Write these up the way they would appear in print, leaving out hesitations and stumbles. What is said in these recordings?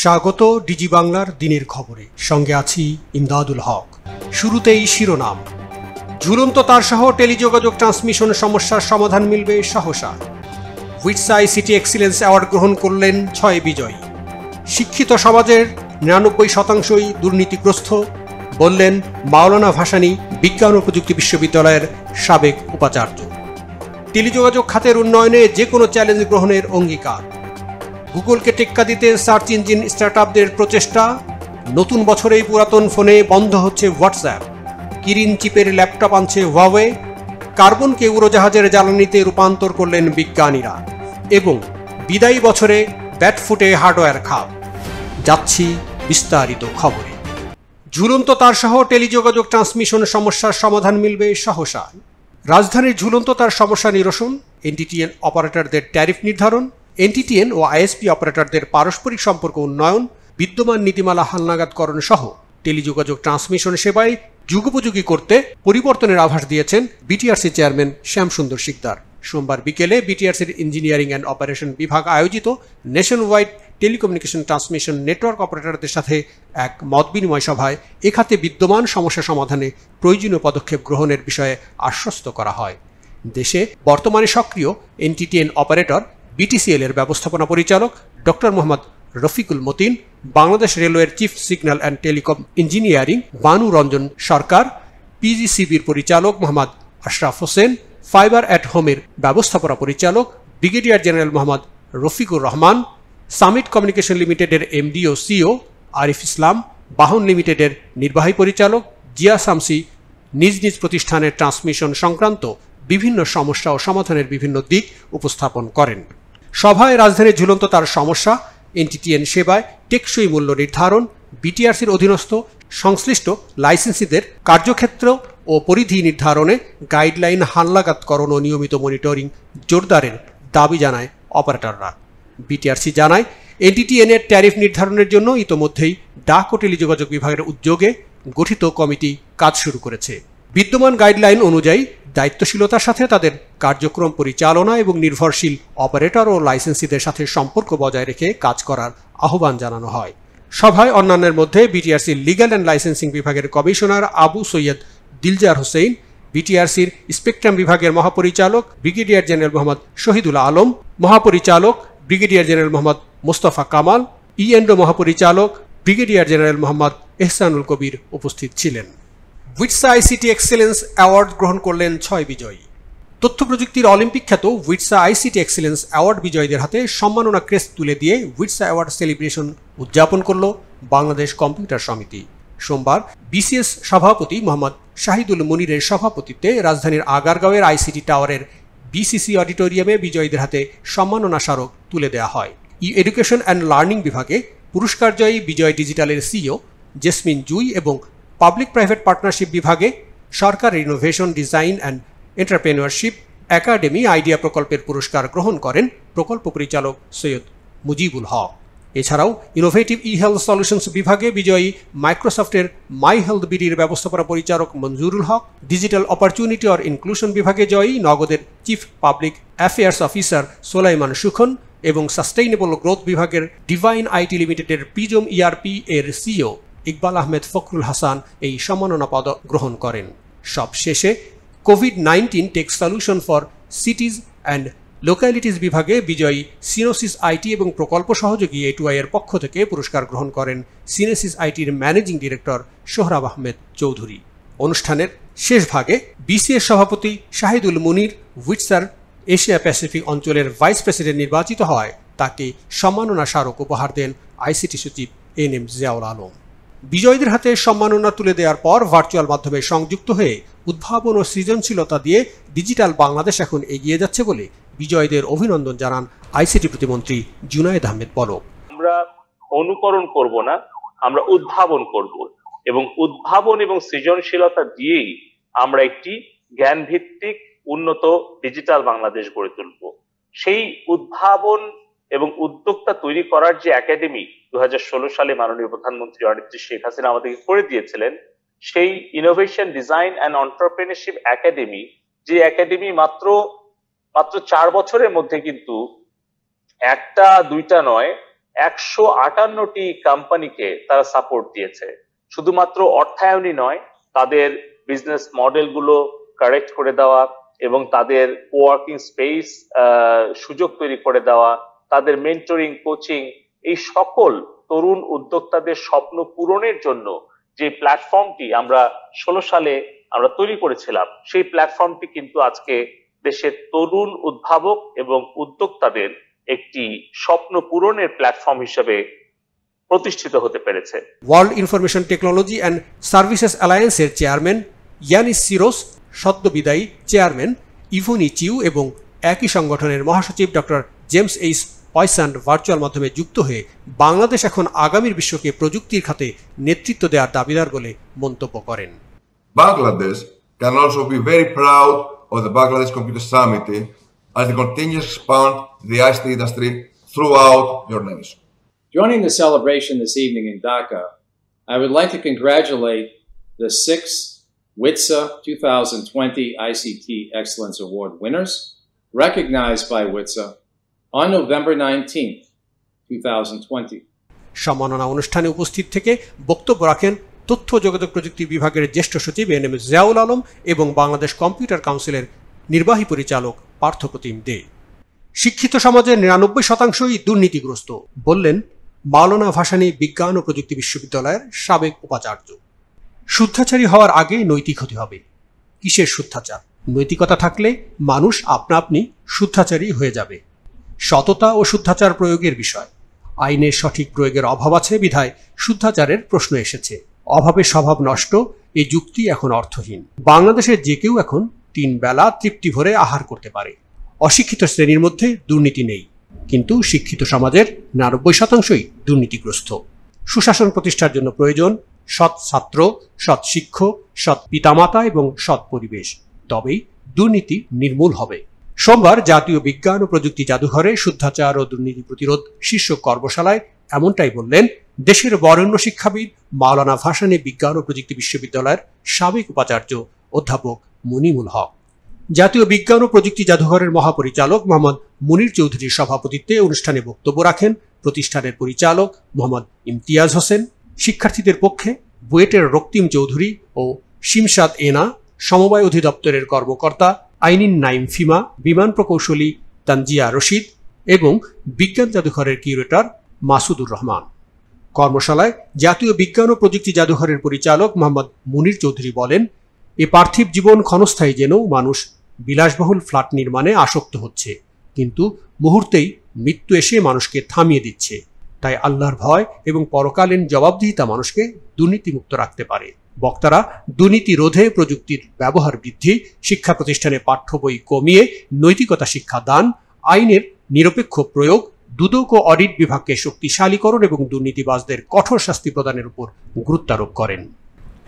স্বাগত ডিজি বাংলার দিনের খবরে, সঙ্গে আছি ইমদাদুল হক। শুরুতেই শিরোনাম। ঝুলন্ত তারসহ টেলিযোগাযোগ ট্রান্সমিশন সমস্যার সমাধান মিলবে সহসা। উইটস আইসিটি এক্সিলেন্স অ্যাওয়ার্ড গ্রহণ করলেন 6 বিজয়ী। শিক্ষিত সমাজের 99%ই দুর্নীতিগ্রস্ত বললেন মাওলানা ভাসানী বিজ্ঞান ও প্রযুক্তি বিশ্ববিদ্যালয়ের সাবেক উপাচার্য। টেলিযোগাযোগ খাতের উন্নয়নে যে কোনো চ্যালেঞ্জ গ্রহণের অঙ্গীকার। গুগলকে টেক্কা দিতে সার্চ ইঞ্জিন স্টার্টআপদের প্রচেষ্টা। নতুন বছরেই পুরাতন ফোনে বন্ধ হচ্ছে হোয়াটসঅ্যাপ। কিরিন চিপের ল্যাপটপ আনছে হুয়াওয়ে। কার্বনকে উড়োজাহাজের জ্বালানিতে রূপান্তর করলেন বিজ্ঞানীরা। এবং বিদায়ী বছরে ব্যাটফুটে হার্ডওয়্যার খাপ। যাচ্ছি বিস্তারিত খবরে। ঝুলন্ত তারসহ টেলিযোগাযোগ ট্রান্সমিশন সমস্যার সমাধান মিলবে সহসা। রাজধানীর ঝুলন্ত তার সমস্যা নিরসন, এনটিটিএন অপারেটরদের ট্যারিফ নির্ধারণ, এনটিটিএন ও আইএসপি অপারেটরদের পারস্পরিক সম্পর্ক উন্নয়ন, বিদ্যমান নীতিমালা হালনাগাদকরণ সহ টেলিযোগাযোগ ট্রান্সমিশন সেবায় যুগোপযোগী করতে পরিবর্তনের আভাস দিয়েছেন বিটিআরসি চেয়ারম্যান শ্যামসুন্দর শিকদার। সোমবার বিকেলে বিটিআরসির ইঞ্জিনিয়ারিং অ্যান্ড অপারেশন বিভাগ আয়োজিত nation wide telecommunication transmission network অপারেটরদের সাথে এক মতবিনিময় সভায় এ খাতে বিদ্যমান সমস্যা সমাধানে প্রয়োজনীয় পদক্ষেপ গ্রহণের বিষয়ে আশ্বস্ত করা হয়। দেশে বর্তমানে সক্রিয় এনটিটিএন অপারেটর বিটিসিএল এর ব্যবস্থাপনা পরিচালক ডক্টর মোহাম্মদ রফিকুল মতিন, বাংলাদেশ রেলওয়ের chief signal and telecom engineering Banu Ranjan Sarkar, পিজিসিবির পরিচালক মোহাম্মদ আশরাফ হোসেন, ফাইবার অ্যাট হোমের ব্যবস্থাপনা পরিচালক brigadier general Mohammad Rafiqur Rahman, Summit communication লিমিটেডের এমডি ও সিও আরিফ ইসলাম, বাহন লিমিটেডের নির্বাহী পরিচালক জিয়া শামসী নিজ নিজ প্রতিষ্ঠানের ট্রান্সমিশন সংক্রান্ত বিভিন্ন সমস্যা ও সমাধানের বিভিন্ন দিক উপস্থাপন করেন। সভায় রাজধানীর ঝুলন্ত তার সমস্যা, এনটিটিএন সেবায় টেকসই মূল্য নির্ধারণ, বিটিআরসির অধীনস্থ সংশ্লিষ্ট লাইসেন্সিদের কার্যক্ষেত্র ও পরিধি নির্ধারণে গাইডলাইন হালনাগাদকরণ ও নিয়মিত মনিটরিং জোরদারের দাবি জানায় অপারেটররা। বিটিআরসি জানায়, এনটিটিএন এর ট্যারিফ নির্ধারণের জন্য ইতোমধ্যেই ডাক ও টেলিযোগাযোগ বিভাগের উদ্যোগে গঠিত কমিটি কাজ শুরু করেছে। বিদ্যমান গাইডলাইন অনুযায়ী দায়িত্বশীলতার সাথে তাদের কার্যক্রম পরিচালনা এবং নির্ভরশীল অপারেটর ও লাইসেন্সিদের সাথে সম্পর্ক বজায় রেখে কাজ করার আহ্বান জানানো হয়। সভায় অন্যান্যের মধ্যে বিটিআরসির লিগ্যাল অ্যান্ড লাইসেন্সিং বিভাগের কমিশনার আবু সৈয়দ দিলজার হোসেন, বিটিআরসির স্পেকট্রাম বিভাগের মহাপরিচালক ব্রিগেডিয়ার জেনারেল মোহাম্মদ শহীদুল আলম, মহাপরিচালক ব্রিগেডিয়ার জেনারেল মোহাম্মদ মোস্তফা কামাল, ইএনডো মহাপরিচালক ব্রিগেডিয়ার জেনারেল মোহাম্মদ এহসানুল কবির উপস্থিত ছিলেন। উইটস আইসিটি এক্সেলেন্স অ্যাওয়ার্ড গ্রহণ করলেন 6 বিজয়ী। তথ্য প্রযুক্তির অলিম্পিক খ্যাত উইটসা আইসিটি এক্সেলেন্স অ্যাওয়ার্ড বিজয়ীদের হাতে সম্মাননা ক্রেস্ট তুলে দিয়ে উইটসা অ্যাওয়ার্ড সেলিব্রেশন উদযাপন করল বাংলাদেশ কম্পিউটার সমিতি। সোমবার বিসিএস সভাপতি মোহাম্মদ শাহিদুল মুনিরের সভাপতিত্বে রাজধানীর আগারগাঁওয়ের আইসিটি টাওয়ারের বিসিসি অডিটোরিয়ামে বিজয়ীদের হাতে সম্মাননা স্মারক তুলে দেওয়া হয়। এডুকেশন অ্যান্ড লার্নিং বিভাগে পুরস্কারজয়ী বিজয় ডিজিটালের সিইও জেসমিন জুই এবং পাবলিক প্রাইভেট পার্টনারশিপ বিভাগে সরকার innovation design and entrepreneurship academy idea প্রকল্পের পুরস্কার গ্রহণ করেন প্রকল্প পরিচালক সৈয়দ মুজিবুল হক। এছাড়াও ইনোভেটিভ ই হেলথ সলিউশনস বিভাগে বিজয়ী মাইক্রোসফটের মাই হেলথ বিডির ব্যবস্থাপনা পরিচালক Manjurul Haque, digital opportunity or inclusion বিভাগে জয়ী নগদের chief public affairs officer Solaiman Sukhan এবং সাস্টেইনেবল গ্রোথ বিভাগের ডিভাইন আইটি লিমিটেডের পিজম ইআরপি এর সিইও ইকবাল আহমেদ ফখরুল হাসান এই সম্মাননা পদক গ্রহণ করেন। সবশেষে কোভিড-19 tech solution for cities and localities বিভাগে বিজয়ী সিনোসিস আইটি এবং প্রকল্প সহযোগী এটুআই এর পক্ষ থেকে পুরস্কার গ্রহণ করেন সিনোসিস আইটির ম্যানেজিং ডিরেক্টর সোহরাব আহমেদ চৌধুরী। অনুষ্ঠানের শেষ ভাগে বিসিএস সভাপতি শাহিদুল মুনির উইটসার এশিয়া প্যাসিফিক অঞ্চলের ভাইস প্রেসিডেন্ট নির্বাচিত হয় তাকে সম্মাননা স্মারক উপহার দেন আইসিটি সচিব এনএম জিয়াউল আলম। বিজয়ীদের হাতে সম্মাননা তুলে দেওয়ার পর ভার্চুয়াল মাধ্যমে সংযুক্ত হয়ে উদ্ভাবন ও সৃজনশীলতা দিয়ে ডিজিটাল বাংলাদেশ এখন এগিয়ে যাচ্ছে বলে বিজয়ীদের অভিনন্দন জানান আইসিটি প্রতিমন্ত্রী জুনায়েদ আহমেদ পলক। আমরা অনুকরণ করব না, আমরা উদ্ভাবন করব এবং উদ্ভাবন এবং সৃজনশীলতা দিয়েই আমরা একটি জ্ঞান ভিত্তিক উন্নত ডিজিটাল বাংলাদেশ গড়ে তুলব। সেই উদ্ভাবন এবং উদ্যোক্তা তৈরি করার যে একাডেমি 2016 সালে মাননীয় প্রধানমন্ত্রী অনেত্রী শেখ হাসিনা আমাদেরকে করে দিয়েছিলেন, সেই innovation design and entrepreneurship academy, যে একাডেমি মাত্র 4 বছরের মধ্যে কিন্তু একটা দুইটা নয়, 158টি কোম্পানিকে তারা সাপোর্ট দিয়েছে। শুধুমাত্র অর্থায়নই নয়, তাদের বিজনেস মডেল গুলো কারেক্ট করে দেওয়া এবং তাদের কোয়ার্কিং স্পেস সুযোগ তৈরি করে দেওয়া, তাদের মেন্টরিং, কোচিং, এই সকল তরুণ উদ্যোক্তাদের স্বপ্ন পূরণের জন্য যে প্ল্যাটফর্মটি আমরা 16 সালে আমরা তৈরি করেছিলাম, সেই প্ল্যাটফর্মটি কিন্তু আজকে দেশের তরুণ উদ্ভাবক এবং উদ্যোক্তাদের একটি স্বপ্ন পূরণের প্ল্যাটফর্ম হিসেবে প্রতিষ্ঠিত হতে পেরেছে। World information technology and services অ্যালায়েন্সের চেয়ারম্যান ইয়ানিস সিরোস, সদ্য বিদায়ী চেয়ারম্যান ইভোনি চিউ এবং একই সংগঠনের মহাসচিব doctor James H Poisant virtual মাধ্যমে যুক্ত হয়ে বাংলাদেশ এখন আগামীর বিশ্বকে প্রযুক্তির খাতে নেতৃত্ব দেওয়ার দাবিদার বলে মন্তব্য করেন। Bangladesh can also be very proud of the Bangladesh Computer Summit as they continue to expand the ICT industry throughout your nation. Joining the celebration this evening in Dhaka, I would like to congratulate the 6 WITSA 2020 ICT Excellence Award winners, recognized by WITSA on November 19th, 2020. সম্মাননা অনুষ্ঠানে উপস্থিত থেকে বক্তব্য রাখেন তথ্য যোগাযোগ প্রযুক্তি বিভাগের জ্যেষ্ঠ সচিব এনএম জিয়াউল আলম এবং বাংলাদেশ কম্পিউটার কাউন্সিলের নির্বাহী পরিচালক পার্থপ্রতিম দে। শিক্ষিত সমাজের 99%ই দুর্নীতিগ্রস্ত বললেন মাওলানা ভাসানী বিজ্ঞান ও প্রযুক্তি বিশ্ববিদ্যালয়ের সাবেক উপাচার্য। শুদ্ধাচারী হওয়ার আগে নৈতিক হতে হবে। কিসের শুদ্ধাচার? নৈতিকতা থাকলে মানুষ আপনা আপনি শুদ্ধাচারী হয়ে যাবে। সততা ও শুদ্ধাচার প্রয়োগের বিষয়। আইনের সঠিক প্রয়োগের অভাব আছে বিধায় শুদ্ধাচারের প্রশ্ন এসেছে। অভাবে স্বভাব নষ্ট, এ যুক্তি এখন অর্থহীন। বাংলাদেশের যে কেউ এখন 3 বেলা তৃপ্তি ভরে আহার করতে পারে। অশিক্ষিত শ্রেণীর মধ্যে দুর্নীতি নেই, কিন্তু শিক্ষিত সমাজের 99%ই দুর্নীতিগ্রস্ত। সুশাসন প্রতিষ্ঠার জন্য প্রয়োজন সৎ ছাত্র, সৎ শিক্ষক, সৎ পিতামাতা এবং সৎ পরিবেশ। তবেই দুর্নীতি নির্মূল হবে। সোমবার জাতীয় বিজ্ঞান ও প্রযুক্তি জাদুঘরে শুদ্ধাচার ও দুর্নীতি প্রতিরোধ শীর্ষক কর্মশালায় এমনটাই বললেন দেশের বরেণ্য শিক্ষাবিদ মাওলানা ভাসানী বিজ্ঞান ও প্রযুক্তি বিশ্ববিদ্যালয়ের সাবেক উপাচার্য অধ্যাপক মুনিমুল হক। জাতীয় বিজ্ঞান ও প্রযুক্তি জাদুঘরের মহাপরিচালক মোহাম্মদ মুনির চৌধুরীর সভাপতিত্বে অনুষ্ঠানে বক্তব্য রাখেন প্রতিষ্ঠানের পরিচালক মোহাম্মদ ইমতিয়াজ হোসেন। শিক্ষার্থীদের পক্ষে বুয়েটের রক্তিম চৌধুরী ও শিমশাদ এনা, সমবায় অধিদপ্তরের কর্মকর্তা আইনিন নাইম ফিমা, বিমান প্রকৌশলী তানজিয়া রশিদ এবং বিজ্ঞান জাদুঘরের কিউরেটর মাসুদুর রহমান। কর্মশালায় জাতীয় বিজ্ঞান ও প্রযুক্তি জাদুঘরের পরিচালক মোহাম্মদ মুনির চৌধুরী বলেন, এ পার্থিব জীবন ক্ষণস্থায়ী জেনেও মানুষ বিলাসবহুল ফ্ল্যাট নির্মাণে আসক্ত হচ্ছে, কিন্তু মুহূর্তেই মৃত্যু এসে মানুষকে থামিয়ে দিচ্ছে। তাই আল্লাহর ভয় এবং পরকালীন জবাবদিহিতা মানুষকে দুর্নীতিমুক্ত রাখতে পারে। বক্তারা দুর্নীতি রোধে প্রযুক্তির ব্যবহার বৃদ্ধি, শিক্ষা প্রতিষ্ঠানে পাঠ্য বই কমিয়ে নৈতিকতা শিক্ষা দান, আইনের নিরপেক্ষ প্রয়োগ, দুদক ও অডিট বিভাগকে শক্তিশালীকরণ এবং দুর্নীতিবাজদের কঠোর শাস্তি প্রদানের উপর গুরুত্বারোপ করেন।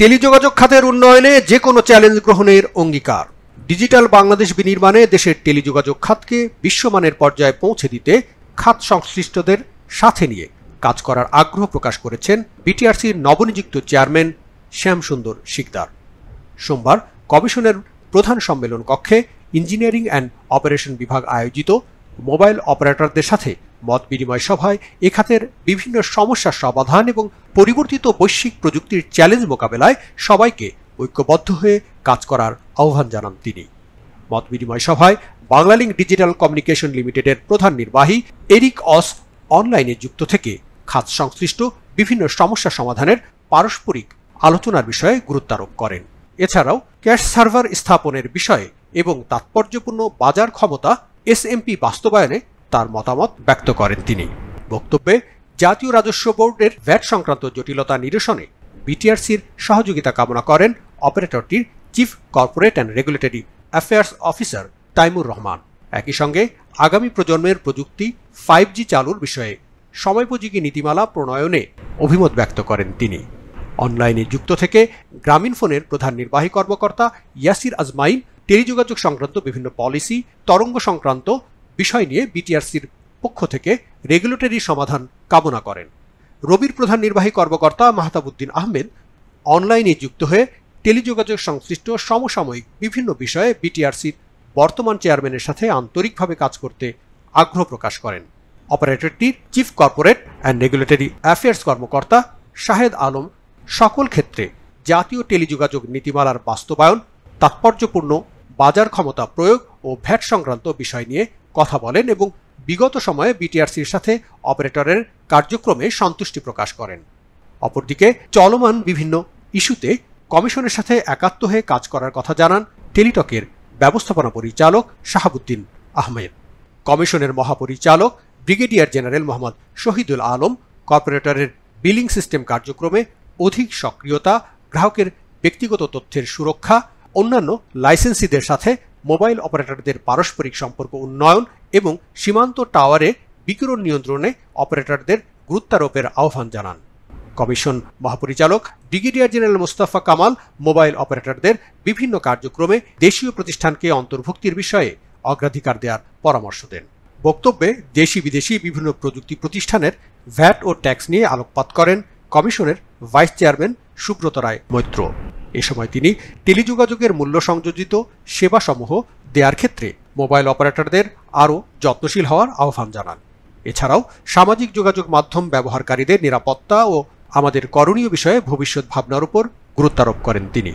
টেলিযোগাযোগ খাতের উন্নয়নে যে কোনো চ্যালেঞ্জ গ্রহণের অঙ্গীকার। ডিজিটাল বাংলাদেশ বিনির্মাণে দেশের টেলিযোগাযোগ খাতকে বিশ্বমানের পর্যায়ে পৌঁছে দিতে খাত সংশ্লিষ্টদের সাথে নিয়ে কাজ করার আগ্রহ প্রকাশ করেছেন বিটিআরসির নবনিযুক্ত চেয়ারম্যান শ্যামসুন্দর শিকদার। সোমবার কমিশনের প্রধান সম্মেলন কক্ষে ইঞ্জিনিয়ারিং অ্যান্ড অপারেশন বিভাগ আয়োজিত মোবাইল অপারেটরদের সাথে মত বিনিময় সভায় এ খাতের বিভিন্ন সমস্যার সমাধান এবং পরিবর্তিত বৈশ্বিক প্রযুক্তির চ্যালেঞ্জ মোকাবেলায় সবাইকে ঐক্যবদ্ধ হয়ে কাজ করার আহ্বান জানান তিনি। মত বিনিময় সভায় বাংলালিংক ডিজিটাল কমিউনিকেশন লিমিটেডের প্রধান নির্বাহী এরিক অস অনলাইনে যুক্ত থেকে খাত সংশ্লিষ্ট বিভিন্ন সমস্যা সমাধানের পারস্পরিক আলোচনার বিষয়ে গুরুত্বারোপ করেন। এছাড়াও ক্যাশ সার্ভার স্থাপনের বিষয়ে এবং তাৎপর্যপূর্ণ বাজার ক্ষমতা এসএমপি বাস্তবায়নে তার মতামত ব্যক্ত করেন তিনি। বক্তব্যে জাতীয় রাজস্ব বোর্ডের ভ্যাট সংক্রান্ত জটিলতা নিরসনে বিটিআরসির সহযোগিতা কামনা করেন অপারেটরটির chief corporate and regulatory affairs officer Taimur Rahman. একই সঙ্গে আগামী প্রজন্মের প্রযুক্তি 5G চালুর বিষয়ে সময়োপযোগী নীতিমালা প্রণয়নে অভিমত ব্যক্ত করেন তিনি। অনলাইনে যুক্ত থেকে গ্রামীণফোনের প্রধান নির্বাহী কর্মকর্তা ইয়াসির আজমাইন টেলিযোগাযোগ সংক্রান্ত বিভিন্ন পলিসি, তরঙ্গ সংক্রান্ত বিষয় নিয়ে বিটিআরসির পক্ষ থেকে রেগুলেটরি সমাধান কামনা করেন। রবির প্রধান নির্বাহী কর্মকর্তা মাহতাবুদ্দিন আহমেদ অনলাইনে যুক্ত হয়ে টেলিযোগাযোগ সংশ্লিষ্ট সমসাময়িক বিভিন্ন বিষয়ে বিটিআরসির বর্তমান চেয়ারম্যানের সাথে আন্তরিকভাবে কাজ করতে আগ্রহ প্রকাশ করেন। অপারেটরটির chief corporate and regulatory affairs কর্মকর্তা শাহেদ আলম সকল ক্ষেত্রে জাতীয় টেলিযোগাযোগ নীতিমালার বাস্তবায়ন, তাৎপর্যপূর্ণ বাজার ক্ষমতা প্রয়োগ ও ভ্যাট সংক্রান্ত বিষয় নিয়ে কথা বলেন এবং বিগত সময়ে বিটিআরসির সাথে অপারেটরের কার্যক্রমে সন্তুষ্টি প্রকাশ করেন। অপরদিকে চলমান বিভিন্ন ইস্যুতে কমিশনের সাথে একাত্ম হয়ে কাজ করার কথা জানান টেলিটকের ব্যবস্থাপনা পরিচালক শাহাবুদ্দিন আহমেদ। কমিশনের মহাপরিচালক ব্রিগেডিয়ার জেনারেল মোহাম্মদ শহীদুল আলম কর্পোরেটরের বিলিং সিস্টেম কার্যক্রমে অধিক সক্রিয়তা, গ্রাহকের ব্যক্তিগত তথ্যের সুরক্ষা, অন্যান্য লাইসেন্সিদের সাথে মোবাইল অপারেটরদের পারস্পরিক সম্পর্ক উন্নয়ন এবং সীমান্ত টাওয়ারে বিকিরণ নিয়ন্ত্রণে অপারেটরদের গুরুত্বারোপের আহ্বান জানান। কমিশন মহাপরিচালক brigadier general Mostafa Kamal mobile অপারেটরদের বিভিন্ন কার্যক্রমে দেশীয় প্রতিষ্ঠানকে অন্তর্ভুক্তির বিষয়ে অগ্রাধিকার দেওয়ার পরামর্শ দেন। বক্তব্যে দেশি বিদেশি বিভিন্ন প্রযুক্তি প্রতিষ্ঠানের ভ্যাট ও ট্যাক্স নিয়ে আলোকপাত করেন কমিশনের ভাইস চেয়ারম্যান সুব্রত রায় মৈত্র। এ সময় তিনি টেলিযোগাযোগের মূল্য সংযোজিত সেবাসমূহ দেওয়ার ক্ষেত্রে মোবাইল অপারেটরদের আরও যত্নশীল হওয়ার আহ্বান জানান। এছাড়াও সামাজিক যোগাযোগ মাধ্যম ব্যবহারকারীদের নিরাপত্তা ও আমাদের করণীয় বিষয়ে ভবিষ্যৎ ভাবনার উপর গুরুত্বারোপ করেন তিনি।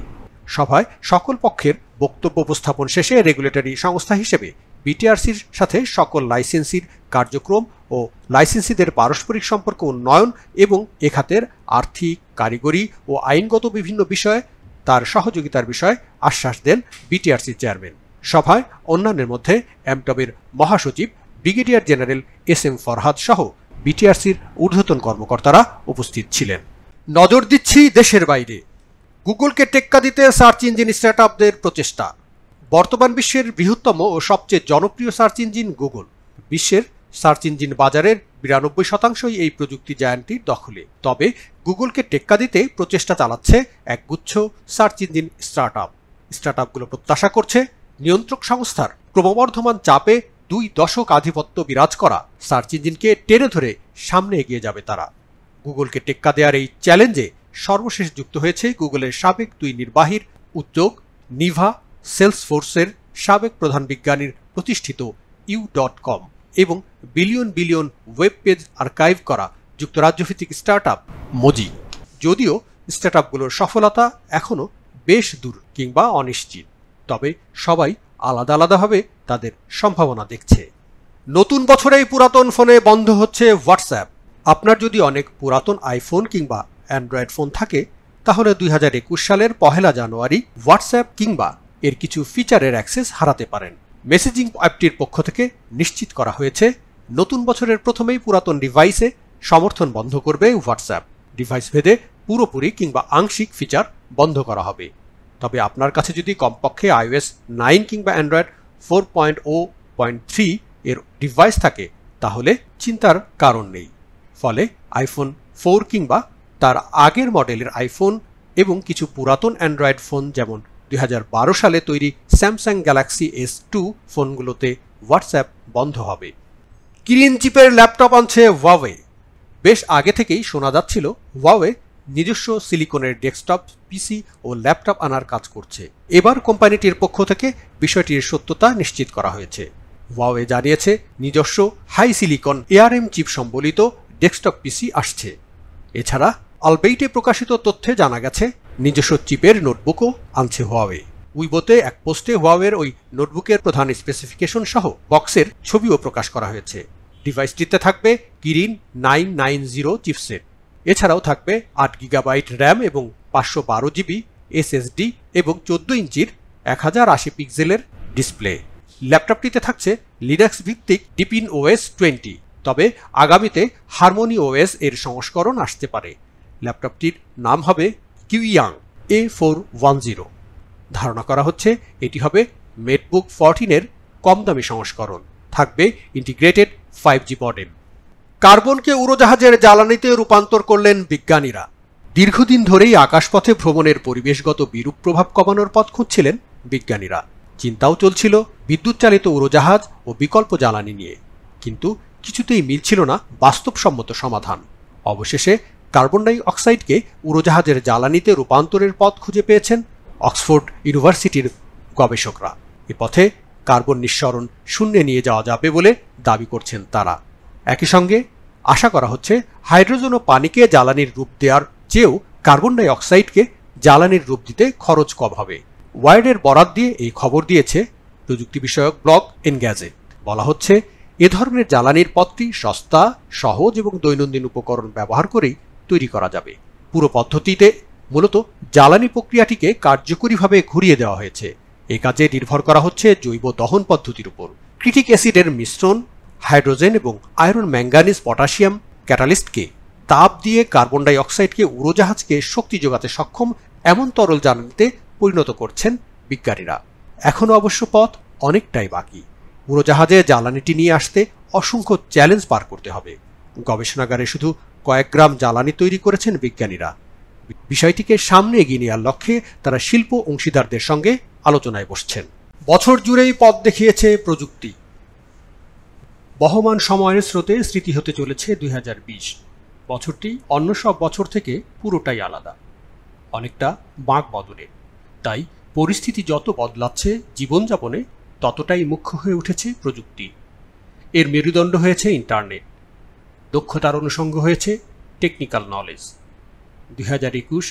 সভায় সকল পক্ষের বক্তব্য উপস্থাপন শেষে রেগুলেটরি সংস্থা হিসেবে বিটিআরসির সাথে সকল লাইসেন্সির কার্যক্রম ও লাইসেন্সিদের পারস্পরিক সম্পর্ক উন্নয়ন এবং এ খাতের আর্থিক, কারিগরি ও আইনগত বিভিন্ন বিষয়ে তার সহযোগিতার বিষয়ে আশ্বাস দেন বিটিআরসি চেয়ারম্যান। সভায় অন্যান্যের মধ্যে এমটবের মহাসচিব ব্রিগেডিয়ার জেনারেল এস.এম. ফরহাদ সহ বিটিআরসির ঊর্ধ্বতন কর্মকর্তারা উপস্থিত ছিলেন। নজর দিচ্ছি দেশের বাইরে। গুগলকে টেক্কা দিতে সার্চ ইঞ্জিন স্টার্টআপদের প্রচেষ্টা। বর্তমান বিশ্বের বৃহত্তম ও সবচেয়ে জনপ্রিয় সার্চ ইঞ্জিন গুগল। বিশ্বের সার্চ ইঞ্জিন বাজারের 92% এই প্রযুক্তি জায়ান্টটির দখলে। তবে গুগলকে টেক্কা দিতে প্রচেষ্টা চালাচ্ছে একগুচ্ছ সার্চ ইঞ্জিন স্টার্টআপগুলো প্রত্যাশা করছে নিয়ন্ত্রক সংস্থার ক্রমবর্ধমান চাপে 2 দশক আধিপত্য বিরাজ করা সার্চ ইঞ্জিনকে টেনে ধরে সামনে এগিয়ে যাবে তারা। গুগলকে টেক্কা দেওয়ার এই চ্যালেঞ্জে সর্বশেষ যুক্ত হয়েছে গুগলের সাবেক 2 নির্বাহীর উদ্যোগ, নিভা সেলসফোর্সের সাবেক প্রধান বিজ্ঞানীর প্রতিষ্ঠিত u.com এবং বিলিয়ন ওয়েব পেজ আর্কাইভ করা যুক্তরাজ্যভিত্তিক স্টার্টআপ মোজি। যদিও স্টার্টআপগুলোর সফলতা এখনও বেশ দূর কিংবা অনিশ্চিত, তবে সবাই আলাদা আলাদাভাবে তাদের সম্ভাবনা দেখছে। নতুন বছরেই পুরাতন ফোনে বন্ধ হচ্ছে হোয়াটসঅ্যাপ। আপনার যদি অনেক পুরাতন আইফোন কিংবা অ্যান্ড্রয়েড ফোন থাকে তাহলে 2021 সালের 1 জানুয়ারি হোয়াটসঅ্যাপ কিংবা এর কিছু ফিচারের অ্যাক্সেস হারাতে পারেন। মেসেজিং অ্যাপটির পক্ষ থেকে নিশ্চিত করা হয়েছে নতুন বছরের প্রথমেই পুরাতন ডিভাইসে সমর্থন বন্ধ করবে হোয়াটসঅ্যাপ। ডিভাইস ভেদে পুরোপুরি কিংবা আংশিক ফিচার বন্ধ করা হবে। তবে আপনার কাছে যদি কমপক্ষে iOS 9 কিংবা অ্যান্ড্রয়েড 4.0.3 এর ডিভাইস থাকে তাহলে চিন্তার কারণ নেই। ফলে আইফোন 4 কিংবা তার আগের মডেলের আইফোন এবং কিছু পুরাতন অ্যান্ড্রয়েড ফোন যেমন 2012 সালে তৈরি স্যামসাং গ্যালাক্সি S2 ফোনগুলোতে হোয়াটসঅ্যাপ বন্ধ হবে। কিরিন চিপের ল্যাপটপ আনছে হুয়াওয়ে। বেশ আগে থেকেই শোনা যাচ্ছিল হুয়াওয়ে নিজস্ব সিলিকনের ডেস্কটপ, পিসি ও ল্যাপটপ আনার কাজ করছে। এবার কোম্পানিটির পক্ষ থেকে বিষয়টির সত্যতা নিশ্চিত করা হয়েছে। হুয়াওয়ে জানিয়েছে নিজস্ব হাই সিলিকন ARM চিপ সম্বলিত ডেস্কটপ পিসি আসছে। এছাড়া আলবেইটে প্রকাশিত তথ্যে জানা গেছে নিজস্ব চিপের নোটবুকও আনছে হুয়াওয়ে। উইবোতে এক পোস্টে হুয়াওয়ের ওই নোটবুকের প্রধান স্পেসিফিকেশন সহ বক্সের ছবিও প্রকাশ করা হয়েছে। ডিভাইসটিতে থাকবে কিরিন 990 চিপসেট। এছাড়াও থাকবে 8 গিগাবাইট র্যাম এবং 512 জিবি SSD এবং 14 ইঞ্চির 1080 পিক্সেলের ডিসপ্লে। ল্যাপটপটিতে থাকছে লিনাক্স ভিত্তিক ডিপিন OS 20, তবে আগামীতে হারমোনি OS এর সংস্করণ আসতে পারে। ল্যাপটপটির নাম হবে কিউইয়াং A410। ধারণা করা হচ্ছে এটি হবে মেটবুক 14 এর কম দামি সংস্করণ। থাকবে ইন্টিগ্রেটেড 5G মডেম। কার্বনকে উড়োজাহাজের জ্বালানিতে রূপান্তর করলেন বিজ্ঞানীরা। দীর্ঘদিন ধরেই আকাশপথে ভ্রমণের পরিবেশগত বিরূপ প্রভাব কমানোর পথ খুঁজছিলেন বিজ্ঞানীরা। চিন্তাও চলছিল বিদ্যুৎ চালিত উড়োজাহাজ ও বিকল্প জ্বালানি নিয়ে, কিন্তু কিছুতেই মিলছিল না বাস্তবসম্মত সমাধান। অবশেষে কার্বন ডাই অক্সাইডকে উড়োজাহাজের জ্বালানিতে রূপান্তরের পথ খুঁজে পেয়েছেন অক্সফোর্ড ইউনিভার্সিটির গবেষকরা। এ পথে কার্বন নিঃসরণ শূন্যে নিয়ে যাওয়া যাবে বলে দাবি করছেন তারা। একই সঙ্গে আশা করা হচ্ছে হাইড্রোজেন ও পানিকে জ্বালানির রূপ দেওয়ার চেয়েও কার্বন ডাই অক্সাইডকে জ্বালানির রূপ দিতে খরচ কম হবে। ওয়াইডের বরাত দিয়ে এই খবর দিয়েছে প্রযুক্তি বিষয়ক ব্লগ এনগ্যাজেট। বলা হচ্ছে এ ধরনের জ্বালানির পথটি সস্তা, সহজ এবং দৈনন্দিন উপকরণ ব্যবহার করেই তৈরি করা যাবে। পুরো পদ্ধতিতে মূলত জ্বালানি প্রক্রিয়াটিকে কার্যকরীভাবে ঘুরিয়ে দেওয়া হয়েছে। এ কাজে নির্ভর করা হচ্ছে জৈব দহন পদ্ধতির উপর। ক্রিটিক অ্যাসিডের মিশ্রণ, হাইড্রোজেন এবং আয়রন ম্যাঙ্গানিজ পটাশিয়াম ক্যাটালিস্টকে তাপ দিয়ে কার্বন ডাই অক্সাইডকে উড়োজাহাজকে শক্তি যোগাতে সক্ষম এমন তরল জ্বালানিতে পরিণত করছেন বিজ্ঞানীরা। এখনও অবশ্য পথ অনেকটাই বাকি। উড়োজাহাজে জ্বালানিটি নিয়ে আসতে অসংখ্য চ্যালেঞ্জ পার করতে হবে। গবেষণাগারে শুধু কয়েক গ্রাম জ্বালানি তৈরি করেছেন বিজ্ঞানীরা। বিষয়টিকে সামনে এগিয়ে নেওয়ার লক্ষ্যে তারা শিল্প অংশীদারদের সঙ্গে আলোচনায় বসছেন। বছর জুড়েই পথ দেখিয়েছে প্রযুক্তি। বহমান সময়ের স্রোতে স্মৃতি হতে চলেছে 2020। বছরটি অন্য সব বছর থেকে পুরোটাই আলাদা, অনেকটা বাঁক বদলে। তাই পরিস্থিতি যত বদলাচ্ছে, জীবনযাপনে ততটাই মুখ্য হয়ে উঠেছে প্রযুক্তি। এর মেরুদণ্ড হয়েছে ইন্টারনেট, দক্ষতার অনুষঙ্গ হয়েছে টেকনিক্যাল নলেজ। 2021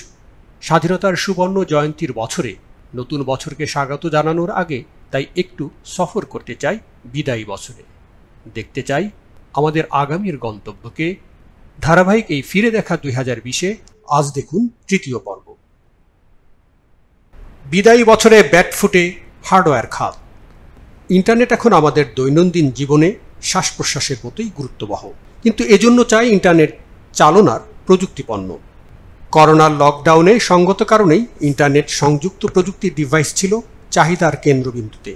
স্বাধীনতার সুবর্ণ জয়ন্তীর বছরে নতুন বছরকে স্বাগত জানানোর আগে তাই একটু সফর করতে চাই বিদায়ী বছরে। দেখতে চাই আমাদের আগামীর গন্তব্যকে। ধারাবাহিক এই ফিরে দেখা 2020-এ আজ দেখুন তৃতীয় পর্ব। বিদায়ী বছরে ব্যাকফুটে হার্ডওয়্যার খাত। ইন্টারনেট এখন আমাদের দৈনন্দিন জীবনে শ্বাস প্রশ্বাসের মতোই গুরুত্ববহ, কিন্তু এজন্য চাই ইন্টারনেট চালনার প্রযুক্তিপণ্য। করোনার লকডাউনে সঙ্গত কারণেই ইন্টারনেট সংযুক্ত প্রযুক্তির ডিভাইস ছিল চাহিদার কেন্দ্রবিন্দুতে।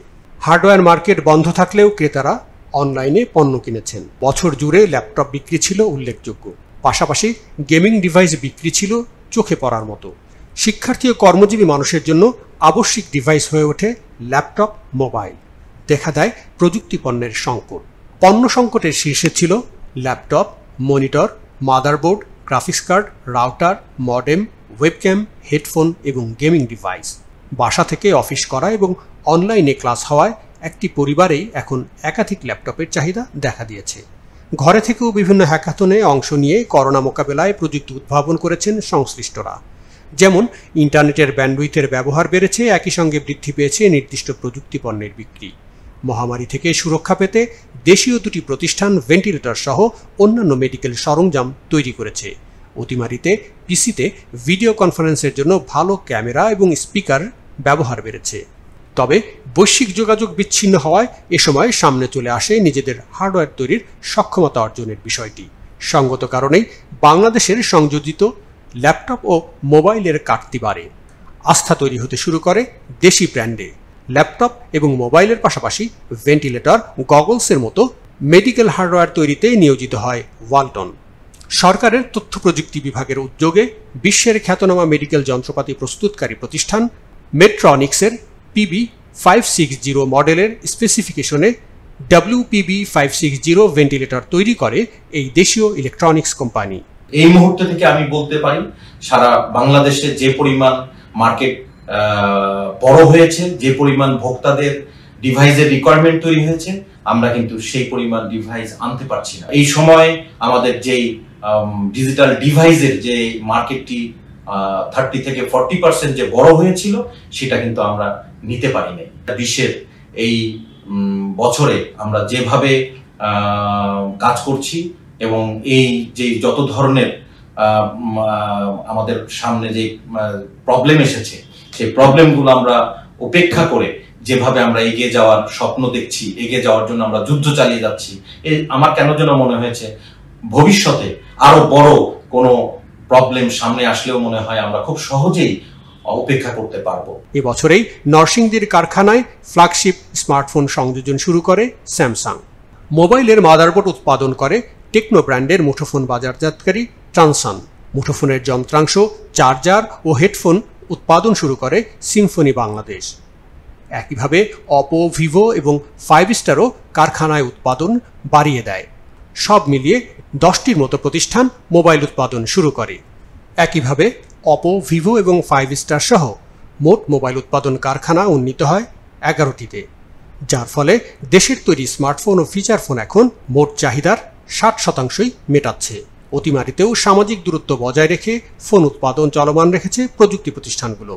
হার্ডওয়্যার মার্কেট বন্ধ থাকলেও ক্রেতারা অনলাইনে পণ্য কিনেছেন। বছর জুড়ে ল্যাপটপ বিক্রি ছিল উল্লেখযোগ্য, পাশাপাশি গেমিং ডিভাইস বিক্রি ছিল চোখে পড়ার মতো। শিক্ষার্থী ও কর্মজীবী মানুষের জন্য আবশ্যিক ডিভাইস হয়ে ওঠে ল্যাপটপ, মোবাইল। দেখা দেয় প্রযুক্তি পণ্যের সংকট। পণ্য সংকটের শীর্ষে ছিল laptop, monitor, motherboard, graphics card, router, modem, webcam, headphone এবং গেমিং ডিভাইস। বাসা থেকে অফিস করা এবং অনলাইনে ক্লাস হওয়ায় একটি পরিবারেই এখন একাধিক ল্যাপটপের চাহিদা দেখা দিয়েছে। ঘরে থেকেও বিভিন্ন হ্যাকাথনে অংশ নিয়ে করোনা মোকাবেলায় প্রযুক্তি উদ্ভাবন করেছেন সংশ্লিষ্টরা। যেমন ইন্টারনেটের ব্যান্ডউইথের ব্যবহার বেড়েছে, একই সঙ্গে বৃদ্ধি পেয়েছে নির্দিষ্ট প্রযুক্তি পণ্যের বিক্রি। মহামারী থেকে সুরক্ষা পেতে দেশীয় দুটি প্রতিষ্ঠান ভেন্টিলেটর সহ অন্যান্য মেডিকেল সরঞ্জাম তৈরি করেছে। অতিমারিতে পিসিতে ভিডিও কনফারেন্সের জন্য ভালো ক্যামেরা এবং স্পিকার ব্যবহার বেড়েছে। তবে বৈশ্বিক যোগাযোগ বিচ্ছিন্ন হওয়ায় এ সময় সামনে চলে আসে নিজেদের হার্ডওয়্যার তৈরির সক্ষমতা অর্জনের বিষয়টি। সঙ্গত কারণেই বাংলাদেশের সংযোজিত ল্যাপটপ ও মোবাইলের কাটতি বাড়ে। আস্থা তৈরি হতে শুরু করে দেশি ব্র্যান্ডে। ল্যাপটপ এবং মোবাইলের পাশাপাশি ভেন্টিলেটর, গগলসের মতো মেডিকেল হার্ডওয়্যার তৈরিতে নিয়োজিত হয় ওয়ালটন। সরকারের তথ্য প্রযুক্তি বিভাগের উদ্যোগে বিশ্বের খ্যাতনামা মেডিকেল যন্ত্রপাতি প্রস্তুতকারী প্রতিষ্ঠান মেডট্রনিক্সের PB560 মডেলের স্পেসিফিকেশনে WPB560 ভেন্টিলেটর তৈরি করে এই দেশীয় ইলেকট্রনিক্স কোম্পানি। এই মুহূর্ত থেকে আমি বলতে পারি সারা বাংলাদেশে যে পরিমাণ মার্কেট বড় হয়েছে, যে পরিমাণ ভোক্তাদের ডিভাইসের রিকোয়ারমেন্ট তৈরি হয়েছে, আমরা কিন্তু সেই পরিমাণ ডিভাইস আনতে পারছি না। এই সময় আমাদের যেই ডিজিটাল ডিভাইসের যে মার্কেটটি 30 থেকে 40% যে বড় হয়েছিল সেটা কিন্তু আমরা নিতে পারি নাই। বিশ্বের এই বছরে আমরা যেভাবে কাজ করছি এবং এই যে যত ধরনের আমাদের সামনে যে প্রবলেম এসেছে সেই প্রবলেমগুলো আমরা উপেক্ষা করে যেভাবে আমরা এগিয়ে যাওয়ার স্বপ্ন দেখছি, এগিয়ে যাওয়ার জন্য আমরা যুদ্ধ চালিয়ে যাচ্ছি, আমার কেন যেন মনে হয়েছে ভবিষ্যতে আরো বড় কোনো প্রবলেম সামনে আসলেও মনে হয় আমরা খুব সহজেই অপেক্ষা করতে পারবো। এবছরেই নরসিংদীর কারখানায় ফ্ল্যাগশিপ স্মার্টফোন সংযোজন শুরু করে স্যামসাং। মোবাইলের মাদারবোর্ড উৎপাদন করে টেকনো ব্র্যান্ডের মুঠোফোন বাজারজাতকারী ট্রানসন। মুঠোফোনের যন্ত্রাংশ, চার্জার ও হেডফোন উৎপাদন শুরু করে সিম্ফনি বাংলাদেশ। একইভাবে অপো, ভিভো এবং 5 স্টারও কারখানায় উৎপাদন বাড়িয়ে দেয়। সব মিলিয়ে 10টির মতো প্রতিষ্ঠান মোবাইল উৎপাদন শুরু করে। একইভাবে অপো, ভিভো এবং 5 স্টার সহ মোট মোবাইল উৎপাদন কারখানা উন্নীত হয় 11টিতে, যার ফলে দেশের তৈরি স্মার্টফোন ও ফিচার ফোন এখন মোট চাহিদার 60%ই মেটাচ্ছে। অতিমারিতেও সামাজিক দূরত্ব বজায় রেখে ফোন উৎপাদন চলমান রেখেছে প্রযুক্তি প্রতিষ্ঠানগুলো।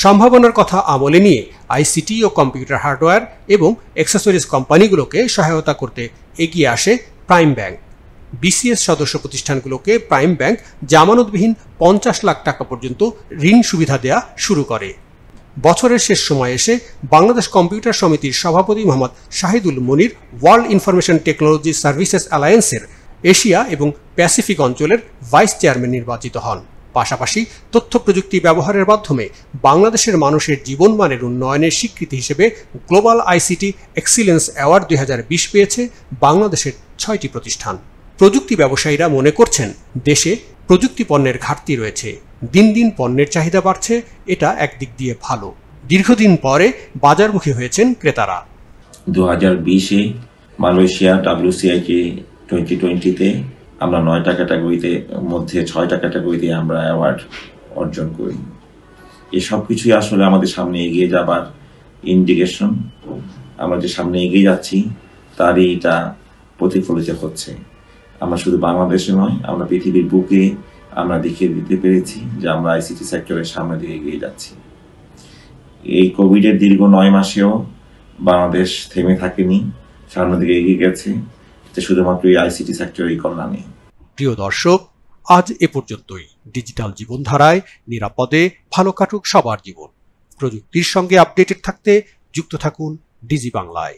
সম্ভাবনার কথা আমলে নিয়ে আইসিটি ও কম্পিউটার হার্ডওয়্যার এবং অ্যাক্সেসরিজ কোম্পানিগুলোকে সহায়তা করতে এগিয়ে আসে প্রাইম ব্যাংক। বিসিএস সদস্য প্রতিষ্ঠানগুলোকে প্রাইম ব্যাংক জামানতবিহীন 50 লাখ টাকা পর্যন্ত ঋণ সুবিধা দেয়া শুরু করে। বছরের শেষ সময়ে এসে বাংলাদেশ কম্পিউটার সমিতির সভাপতি Mohammad Shahidul Munir world information technology services অ্যালায়েন্সের এশিয়া এবং প্যাসিফিক অঞ্চলের ভাইস চেয়ারম্যান নির্বাচিত হন। পাশাপাশি তথ্য প্রযুক্তি ব্যবহারের মাধ্যমে বাংলাদেশের মানুষের জীবনমানের উন্নয়নের স্বীকৃতি হিসেবে গ্লোবাল আইসিটি এক্সিলেন্স অ্যাওয়ার্ড 2020 পেয়েছে বাংলাদেশের 6টি প্রতিষ্ঠান। প্রযুক্তি ব্যবসায়ীরা মনে করছেন দেশে প্রযুক্তি পণ্যের ঘাটতি রয়েছে, দিন দিন পণ্যের চাহিদা বাড়ছে, এটা একদিক দিয়ে ভালো। দীর্ঘদিন পরে বাজারমুখী হয়েছেন ক্রেতারা। 2020-এ মালয়েশিয়া WCI-কে 2020-তে আমরা 9টা ক্যাটাগরিতে মধ্যে 6টা ক্যাটাগরিতে আমরা অ্যাওয়ার্ড অর্জন করি। এই সব কিছুই আসলে আমাদের সামনে এগিয়ে যাবার ইন্ডিকেশন। আমরা যে সামনে এগিয়ে যাচ্ছি তারই এটা প্রতিফলিত হচ্ছে। আমরা শুধু বাংলাদেশে নয়, আমরা পৃথিবীর বুকে আমরা দেখিয়ে দিতে পেরেছি যে আমরা আইসিটি সেক্টরের সামনে দিয়ে এগিয়ে যাচ্ছি। এই কোভিডের দীর্ঘ 9 মাসেও বাংলাদেশ থেমে থাকেনি, সামনের দিকে এগিয়ে গেছে, শুধুমাত্র এই আইসিটি সেক্টরের কল্যাণে। প্রিয় দর্শক, আজ এ পর্যন্তই। ডিজিটাল জীবনধারায় নিরাপদে ভালো কাটুক সবার জীবন। প্রযুক্তির সঙ্গে আপডেটেড থাকতে যুক্ত থাকুন ডিজি বাংলায়।